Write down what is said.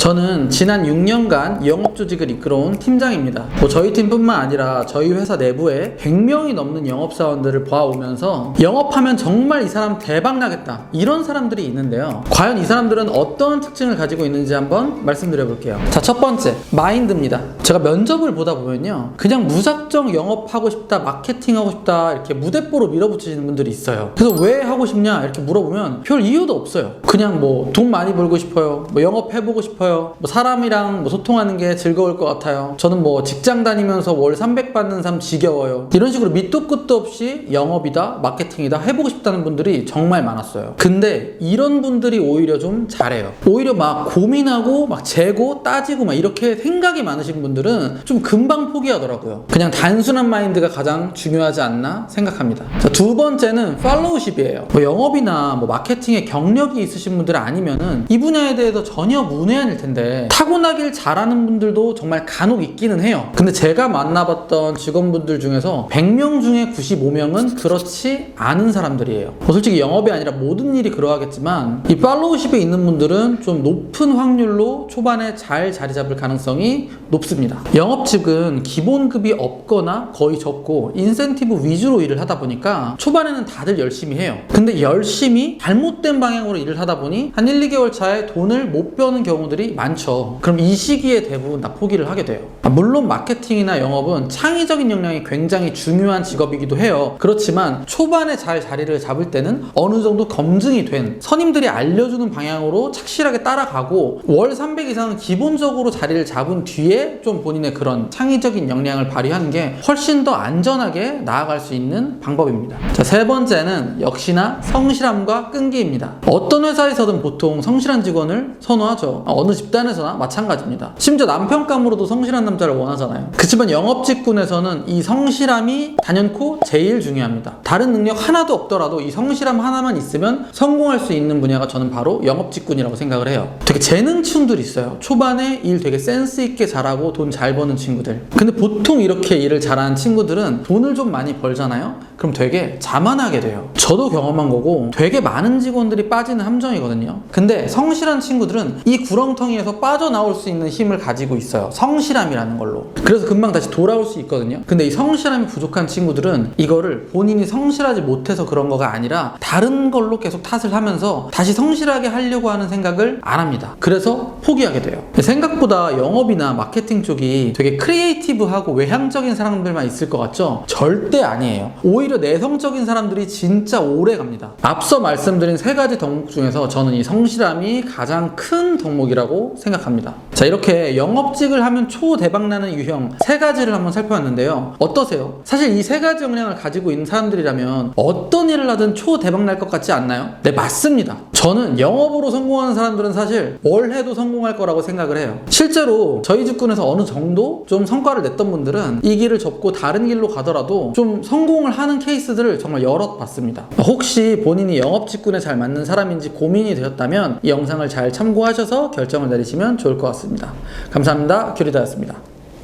저는 지난 6년간 영업조직을 이끌어온 팀장입니다. 저희 팀뿐만 아니라 저희 회사 내부에 100명이 넘는 영업사원들을 봐오면서 영업하면 정말 이 사람 대박 나겠다, 이런 사람들이 있는데요. 과연 이 사람들은 어떤 특징을 가지고 있는지 한번 말씀드려 볼게요. 자, 첫 번째, 마인드입니다. 제가 면접을 보다 보면요, 그냥 무작정 영업하고 싶다, 마케팅하고 싶다 이렇게 무대뽀로 밀어붙이시는 분들이 있어요. 그래서 왜 하고 싶냐 이렇게 물어보면 별 이유도 없어요. 그냥 돈 많이 벌고 싶어요, 영업해보고 싶어요, 사람이랑 소통하는 게 즐거울 것 같아요, 저는 직장 다니면서 월 300 받는 삶 지겨워요, 이런 식으로 밑도 끝도 없이 영업이다, 마케팅이다 해보고 싶다는 분들이 정말 많았어요. 근데 이런 분들이 오히려 좀 잘해요. 오히려 고민하고 재고 따지고 이렇게 생각이 많으신 분들은 좀 금방 포기하더라고요. 그냥 단순한 마인드가 가장 중요하지 않나 생각합니다. 자, 두 번째는 팔로우십이에요. 영업이나 마케팅에 경력이 있으신 분들 아니면은 이 분야에 대해서 전혀 문외한일 텐데, 타고나길 잘하는 분들도 정말 간혹 있기는 해요. 근데 제가 만나봤던 직원분들 중에서 100명 중에 95명은 그렇지 않은 사람들이에요. 솔직히 영업이 아니라 모든 일이 그러하겠지만 이 팔로우십에 있는 분들은 좀 높은 확률로 초반에 잘 자리 잡을 가능성이 높습니다. 영업직은 기본급이 없거나 거의 적고 인센티브 위주로 일을 하다 보니까 초반에는 다들 열심히 해요. 근데 열심히 잘못된 방향으로 일을 하다 보니 한 1, 2개월 차에 돈을 못 버는 경우들이 많죠. 그럼 이 시기에 대부분 다 포기를 하게 돼요. 물론 마케팅이나 영업은 창의적인 역량이 굉장히 중요한 직업이기도 해요. 그렇지만 초반에 잘 자리를 잡을 때는 어느 정도 검증이 된 선임들이 알려주는 방향으로 착실하게 따라가고 월 300 이상은 기본적으로 자리를 잡은 뒤에 좀 본인의 그런 창의적인 역량을 발휘하는 게 훨씬 더 안전하게 나아갈 수 있는 방법입니다. 자, 세 번째는 역시나 성실함과 끈기입니다. 어떤 회사에서든 보통 성실한 직원을 선호하죠. 어느 집단에서나 마찬가지입니다. 심지어 남편감으로도 성실한 남자를 원하잖아요. 그렇지만 영업직군에서는 이 성실함이 단연코 제일 중요합니다. 다른 능력 하나도 없더라도 이 성실함 하나만 있으면 성공할 수 있는 분야가 저는 바로 영업직군이라고 생각을 해요. 되게 재능충들이 있어요. 초반에 일 되게 센스 있게 잘하고 돈 잘 버는 친구들. 근데 보통 이렇게 일을 잘하는 친구들은 돈을 좀 많이 벌잖아요. 그럼 되게 자만하게 돼요. 저도 경험한 거고 되게 많은 직원들이 빠지는 함정이거든요. 근데 성실한 친구들은 이 구렁텅이에서 빠져나올 수 있는 힘을 가지고 있어요. 성실함이라는 걸로. 그래서 금방 다시 돌아올 수 있거든요. 근데 이 성실함이 부족한 친구들은 이거를 본인이 성실하지 못해서 그런 거가 아니라 다른 걸로 계속 탓을 하면서 다시 성실하게 하려고 하는 생각을 안 합니다. 그래서 포기하게 돼요. 생각보다 영업이나 마케팅 쪽이 되게 크리에이티브하고 외향적인 사람들만 있을 것 같죠? 절대 아니에요. 오히려 내성적인 사람들이 진짜 오래 갑니다. 앞서 말씀드린 세 가지 덕목 중에서 저는 이 성실함이 가장 큰 덕목이라고 생각합니다. 자, 이렇게 영업직을 하면 초대박나는 유형 세 가지를 한번 살펴봤는데요. 어떠세요? 사실 이 세 가지 역량을 가지고 있는 사람들이라면 어떤 일을 하든 초대박날 것 같지 않나요? 네, 맞습니다. 저는 영업으로 성공하는 사람들은 사실 뭘 해도 성공할 거라고 생각을 해요. 실제로 저희 직군에서 어느 정도 좀 성과를 냈던 분들은 이 길을 접고 다른 길로 가더라도 좀 성공을 하는 케이스들을 정말 여럿 봤습니다. 혹시 본인이 영업 직군에 잘 맞는 사람인지 고민이 되셨다면 이 영상을 잘 참고하셔서 결정을 내리시면 좋을 것 같습니다. 감사합니다. 규리다였습니다.